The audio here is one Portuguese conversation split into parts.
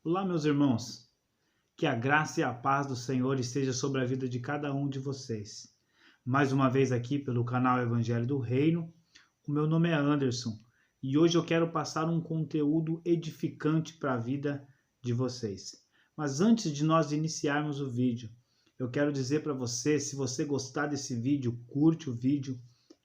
Olá, meus irmãos. Que a graça e a paz do Senhor esteja sobre a vida de cada um de vocês. Mais uma vez aqui pelo canal Evangelho do Reino. O meu nome é Anderson e hoje eu quero passar um conteúdo edificante para a vida de vocês. Mas antes de nós iniciarmos o vídeo, eu quero dizer para você, se você gostar desse vídeo, curte o vídeo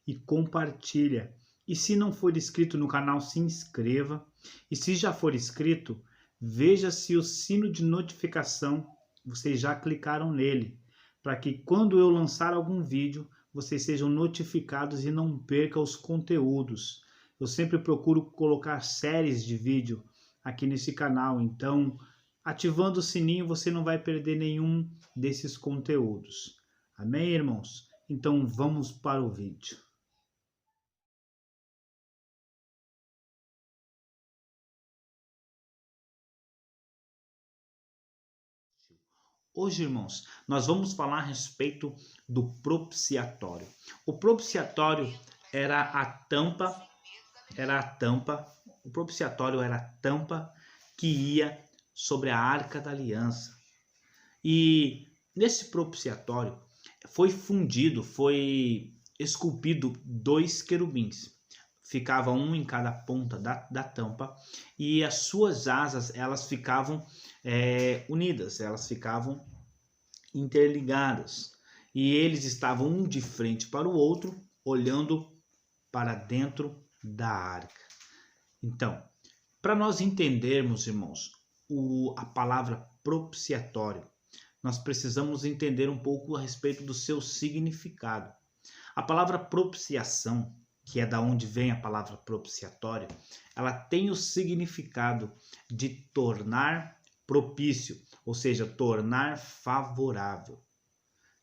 e compartilha. E se não for inscrito no canal, se inscreva. E se já for inscrito, veja se o sino de notificação, vocês já clicaram nele, para que quando eu lançar algum vídeo, vocês sejam notificados e não percam os conteúdos. Eu sempre procuro colocar séries de vídeo aqui nesse canal, então ativando o sininho você não vai perder nenhum desses conteúdos. Amém, irmãos? Então vamos para o vídeo. Hoje, irmãos, nós vamos falar a respeito do propiciatório. O propiciatório era a tampa, o propiciatório era a tampa que ia sobre a Arca da Aliança. E nesse propiciatório foi esculpido 2 querubins. Ficava um em cada ponta da tampa e as suas asas elas ficavam unidas, elas ficavam interligadas e eles estavam um de frente para o outro, olhando para dentro da arca. Então, para nós entendermos, irmãos, a palavra propiciatório, nós precisamos entender um pouco a respeito do seu significado. A palavra propiciação, que é da onde vem a palavra propiciatório, ela tem o significado de tornar propício, ou seja, tornar favorável.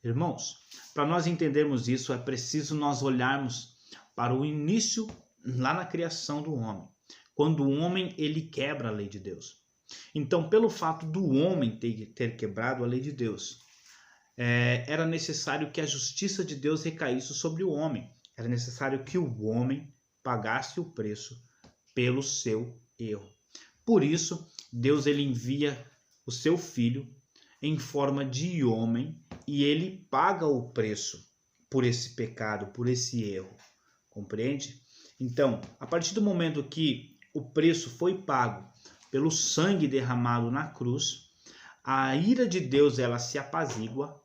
Irmãos, para nós entendermos isso, é preciso nós olharmos para o início lá na criação do homem, quando o homem ele quebra a lei de Deus. Então, pelo fato do homem ter quebrado a lei de Deus, era necessário que a justiça de Deus recaísse sobre o homem. Era necessário que o homem pagasse o preço pelo seu erro. Por isso, Deus ele envia o seu filho em forma de homem e ele paga o preço por esse pecado, por esse erro. Compreende? Então, a partir do momento que o preço foi pago pelo sangue derramado na cruz, a ira de Deus ela se apazigua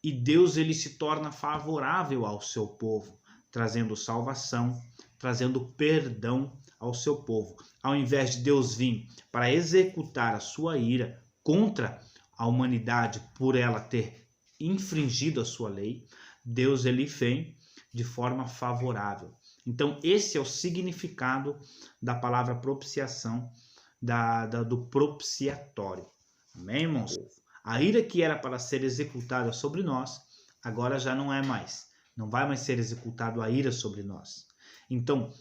e Deus ele se torna favorável ao seu povo, trazendo salvação, trazendo perdão ao seu povo. Ao invés de Deus vir para executar a sua ira contra a humanidade por ela ter infringido a sua lei, Deus ele vem de forma favorável. Então esse é o significado da palavra propiciação, do propiciatório. Amém, irmãos? A ira que era para ser executada sobre nós, agora já não é mais. Não vai mais ser executado a ira sobre nós. Então,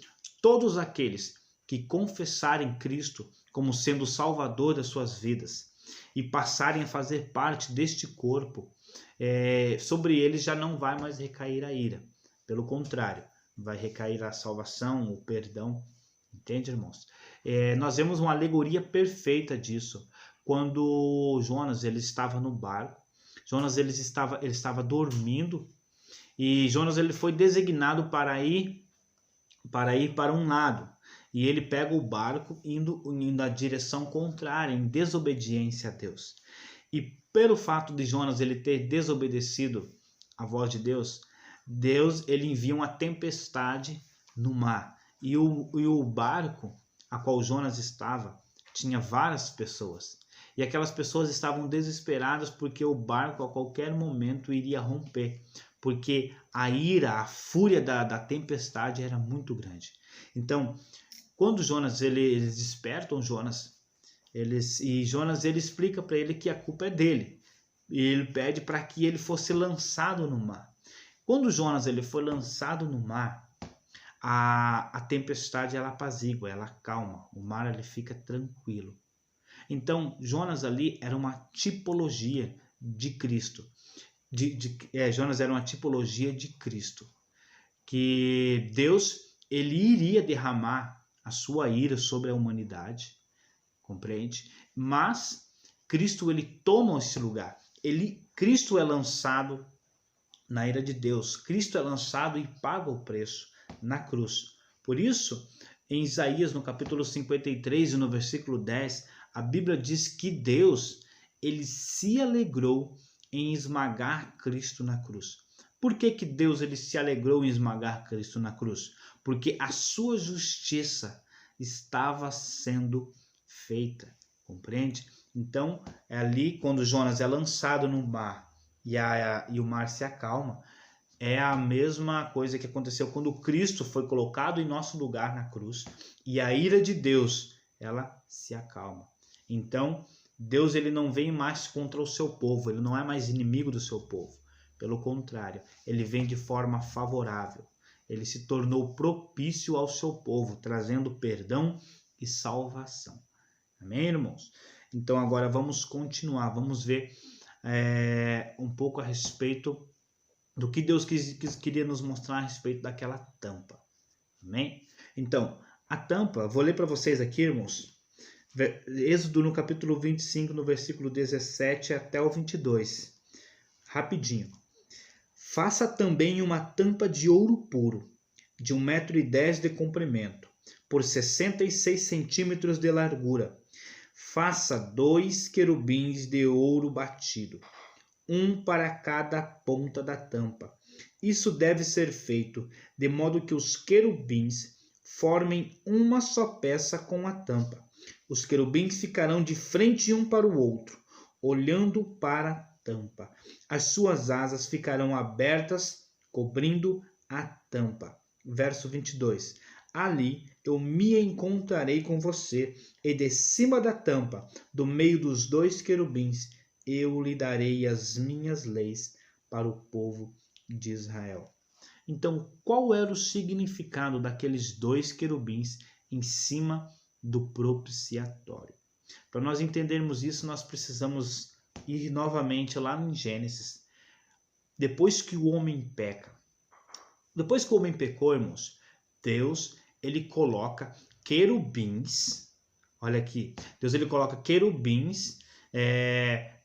todos aqueles que confessarem Cristo como sendo o Salvador das suas vidas e passarem a fazer parte deste corpo, sobre eles já não vai mais recair a ira. Pelo contrário, vai recair a salvação, o perdão. Entende, irmãos? Nós vemos uma alegoria perfeita disso. Quando Jonas ele estava no barco, Jonas ele estava dormindo e Jonas ele foi designado para ir para um lado. E ele pega o barco indo na direção contrária, em desobediência a Deus. E pelo fato de Jonas ele ter desobedecido a voz de Deus, Deus ele envia uma tempestade no mar. E o barco a qual Jonas estava tinha várias pessoas. E aquelas pessoas estavam desesperadas porque o barco a qualquer momento iria romper. Porque a ira, a fúria da tempestade era muito grande. Então, quando Jonas, eles despertam Jonas, Jonas ele explica para ele que a culpa é dele. E ele pede para que ele fosse lançado no mar. Quando Jonas ele foi lançado no mar, a tempestade ela apazigua, ela calma, o mar ele fica tranquilo. Então, Jonas ali era uma tipologia de Cristo. Jonas era uma tipologia de Cristo. Que Deus ele iria derramar a sua ira sobre a humanidade, compreende? Mas Cristo, ele toma esse lugar. Cristo é lançado na ira de Deus. Cristo é lançado e paga o preço na cruz. Por isso, em Isaías, no capítulo 53 e no versículo 10, a Bíblia diz que Deus, ele se alegrou em esmagar Cristo na cruz. Por que Deus ele se alegrou em esmagar Cristo na cruz? Porque a sua justiça estava sendo feita, compreende? Então, é ali quando Jonas é lançado no mar e o mar se acalma, é a mesma coisa que aconteceu quando Cristo foi colocado em nosso lugar na cruz e a ira de Deus, ela se acalma. Então, Deus ele não vem mais contra o seu povo, ele não é mais inimigo do seu povo. Pelo contrário, ele vem de forma favorável. Ele se tornou propício ao seu povo, trazendo perdão e salvação. Amém, irmãos? Então agora vamos continuar, vamos ver um pouco a respeito do que Deus queria nos mostrar a respeito daquela tampa. Amém? Então, a tampa, vou ler para vocês aqui, irmãos, Êxodo no capítulo 25, no versículo 17 até o 22. Rapidinho. Faça também uma tampa de ouro puro, de 1,10 m de comprimento, por 66 centímetros de largura. Faça 2 querubins de ouro batido, um para cada ponta da tampa. Isso deve ser feito de modo que os querubins formem uma só peça com a tampa. Os querubins ficarão de frente um para o outro, olhando para a tampa. As suas asas ficarão abertas, cobrindo a tampa. Verso 22. Ali eu me encontrarei com você, e de cima da tampa, do meio dos 2 querubins, eu lhe darei as minhas leis para o povo de Israel. Então, qual era o significado daqueles 2 querubins em cima do propiciatório? Para nós entendermos isso, nós precisamos ir novamente lá em Gênesis. Depois que o homem peca, depois que o homem pecou, irmãos, Deus ele coloca querubins. Olha aqui, Deus ele coloca querubins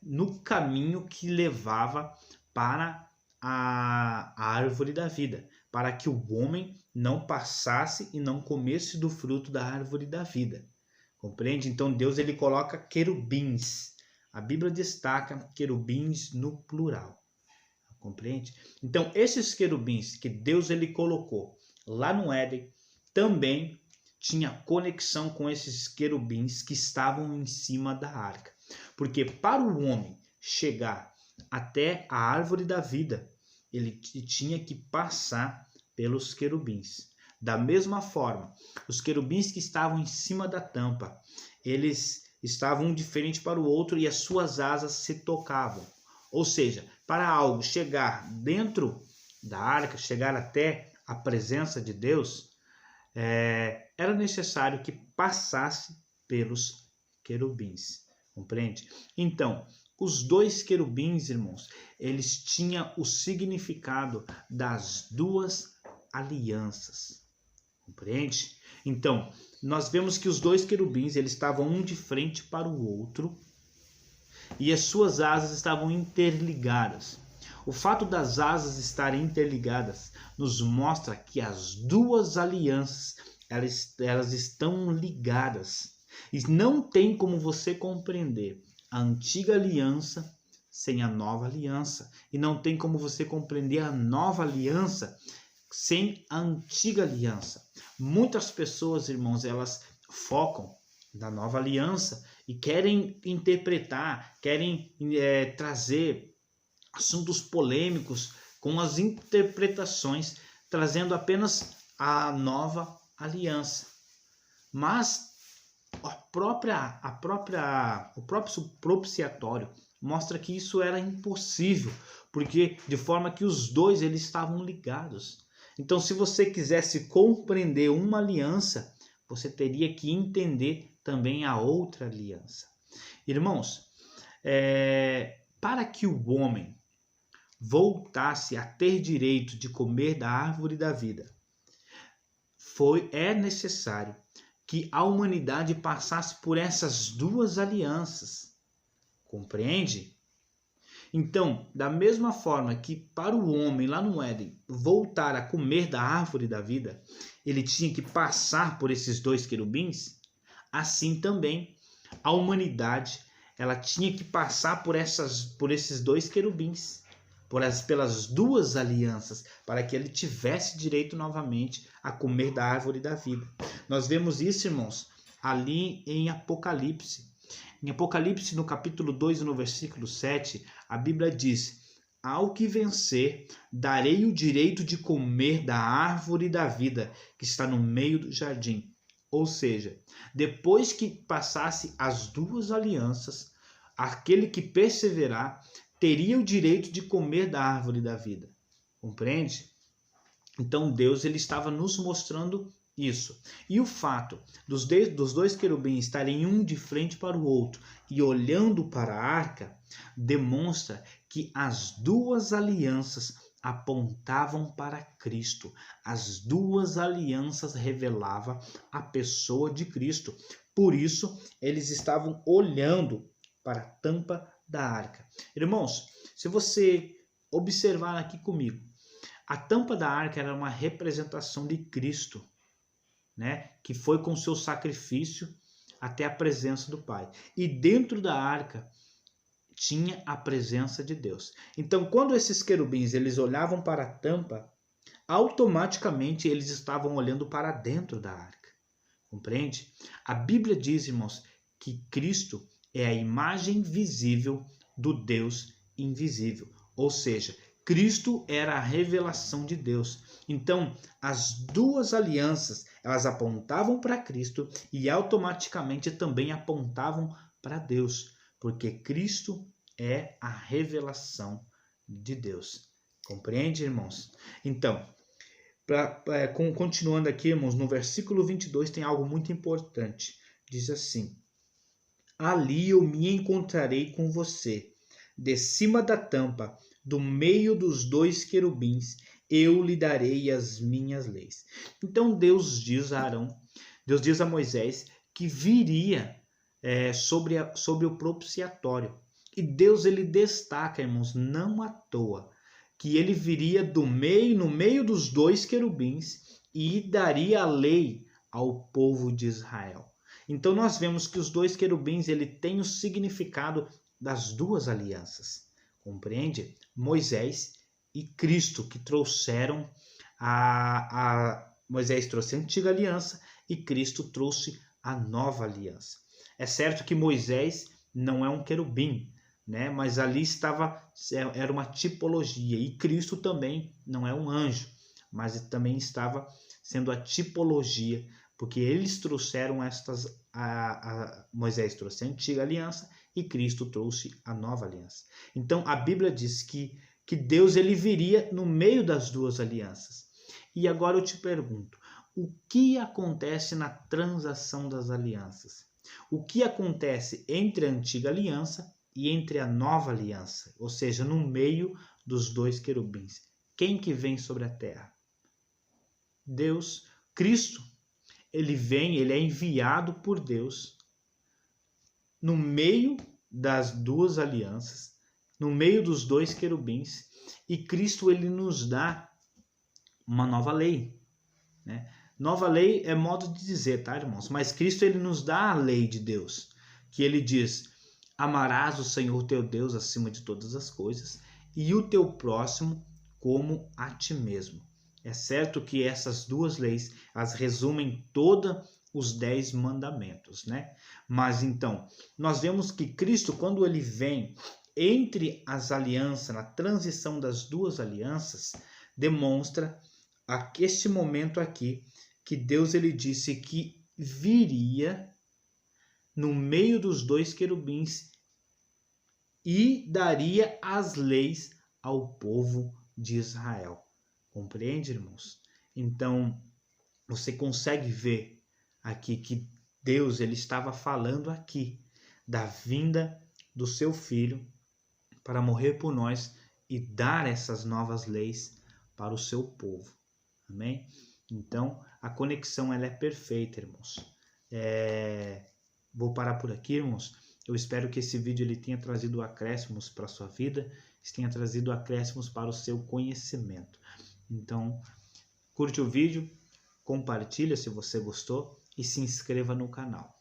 no caminho que levava para a árvore da vida, para que o homem não passasse e não comesse do fruto da árvore da vida. Compreende? Então Deus ele coloca querubins. A Bíblia destaca querubins no plural. Compreende? Então esses querubins que Deus ele colocou lá no Éden também tinha conexão com esses querubins que estavam em cima da arca. Porque para o homem chegar até a árvore da vida, ele tinha que passar pelos querubins. Da mesma forma, os querubins que estavam em cima da tampa, eles estavam um de frente para o outro e as suas asas se tocavam. Ou seja, para algo chegar dentro da arca, chegar até a presença de Deus, era necessário que passasse pelos querubins. Compreende? Então, os 2 querubins, irmãos, eles tinham o significado das 2 alianças. Compreende? Então, nós vemos que os 2 querubins, eles estavam um de frente para o outro e as suas asas estavam interligadas. O fato das asas estarem interligadas nos mostra que as 2 alianças, elas estão ligadas. E não tem como você compreender a antiga aliança sem a nova aliança. E não tem como você compreender a nova aliança sem a antiga aliança. Muitas pessoas, irmãos, elas focam na nova aliança e querem interpretar, querem trazer assuntos polêmicos com as interpretações, trazendo apenas a nova aliança. Mas o próprio propiciatório mostra que isso era impossível, porque de forma que os 2 eles estavam ligados. Então, se você quisesse compreender uma aliança, você teria que entender também a outra aliança. Irmãos, para que o homem voltasse a ter direito de comer da árvore da vida, é necessário que a humanidade passasse por essas duas alianças. Compreende? Então, da mesma forma que para o homem lá no Éden voltar a comer da árvore da vida, ele tinha que passar por esses dois querubins, assim também a humanidade ela tinha que passar por esses dois querubins, pelas duas alianças, para que ele tivesse direito novamente a comer da árvore da vida. Nós vemos isso, irmãos, ali em Apocalipse. Em Apocalipse, no capítulo 2, no versículo 7, a Bíblia diz: ao que vencer, darei o direito de comer da árvore da vida que está no meio do jardim. Ou seja, depois que passasse as duas alianças, aquele que perseverar teria o direito de comer da árvore da vida. Compreende? Então Deus ele estava nos mostrando isso. E o fato dos dois querubins estarem um de frente para o outro e olhando para a arca demonstra que as duas alianças apontavam para Cristo. As duas alianças revelavam a pessoa de Cristo. Por isso, eles estavam olhando para a tampa da arca. Irmãos, se você observar aqui comigo, a tampa da arca era uma representação de Cristo, né? Que foi com seu sacrifício até a presença do Pai. E dentro da arca tinha a presença de Deus. Então, quando esses querubins eles olhavam para a tampa, automaticamente eles estavam olhando para dentro da arca. Compreende? A Bíblia diz, irmãos, que Cristo é a imagem visível do Deus invisível. Ou seja, Cristo era a revelação de Deus. Então, as duas alianças, elas apontavam para Cristo e automaticamente também apontavam para Deus, porque Cristo é a revelação de Deus. Compreende, irmãos? Então, continuando aqui, irmãos, no versículo 22 tem algo muito importante. Diz assim: ali eu me encontrarei com você, de cima da tampa, do meio dos dois querubins, eu lhe darei as minhas leis. Então Deus diz a Arão, Deus diz a Moisés que viria sobre o propiciatório. E Deus ele destaca, irmãos, não à toa, que ele viria no meio dos dois querubins e daria a lei ao povo de Israel. Então nós vemos que os dois querubins ele tem o significado das duas alianças. Compreende? Moisés e Cristo que trouxeram Moisés trouxe a antiga aliança e Cristo trouxe a nova aliança. É certo que Moisés não é um querubim, né? Mas ali era uma tipologia, e Cristo também não é um anjo, mas também estava sendo a tipologia, porque eles trouxeram Moisés trouxe a antiga aliança e Cristo trouxe a nova aliança. Então a Bíblia diz que Deus ele viria no meio das duas alianças. E agora eu te pergunto, o que acontece na transação das alianças? O que acontece entre a antiga aliança e entre a nova aliança? Ou seja, no meio dos dois querubins. Quem que vem sobre a terra? Deus, Cristo. Ele é enviado por Deus no meio das duas alianças, no meio dos dois querubins, e Cristo ele nos dá uma nova lei, né? Nova lei é modo de dizer, tá, irmãos? Mas Cristo ele nos dá a lei de Deus, que ele diz: amarás o Senhor teu Deus acima de todas as coisas e o teu próximo como a ti mesmo. É certo que essas duas leis, elas resumem todos os 10 mandamentos, né? Mas então, nós vemos que Cristo, quando ele vem entre as alianças, na transição das duas alianças, demonstra este momento aqui, que Deus ele disse que viria no meio dos dois querubins e daria as leis ao povo de Israel. Compreende, irmãos? Então, você consegue ver aqui que Deus ele estava falando aqui da vinda do seu Filho para morrer por nós e dar essas novas leis para o seu povo. Amém? Então, a conexão ela é perfeita, irmãos. Vou parar por aqui, irmãos. Eu espero que esse vídeo ele tenha trazido acréscimos para a sua vida, tenha trazido acréscimos para o seu conhecimento. Então, curte o vídeo, compartilha se você gostou e se inscreva no canal.